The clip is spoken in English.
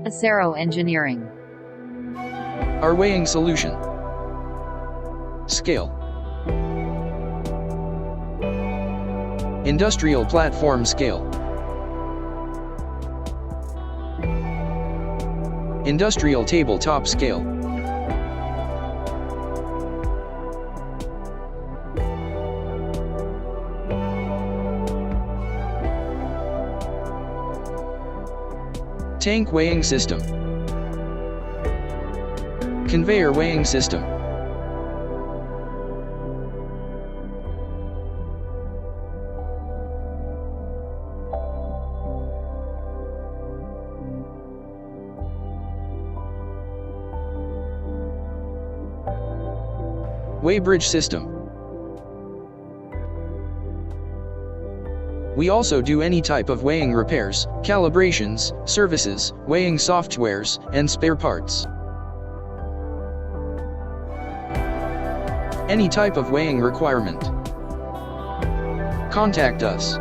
Asero Engineering. Our weighing solution. Scale. Industrial platform scale. Industrial tabletop scale. Tank weighing system. Conveyor weighing system. Weighbridge system. We also do any type of weighing repairs, calibrations, services, weighing softwares, and spare parts. Any type of weighing requirement. Contact us.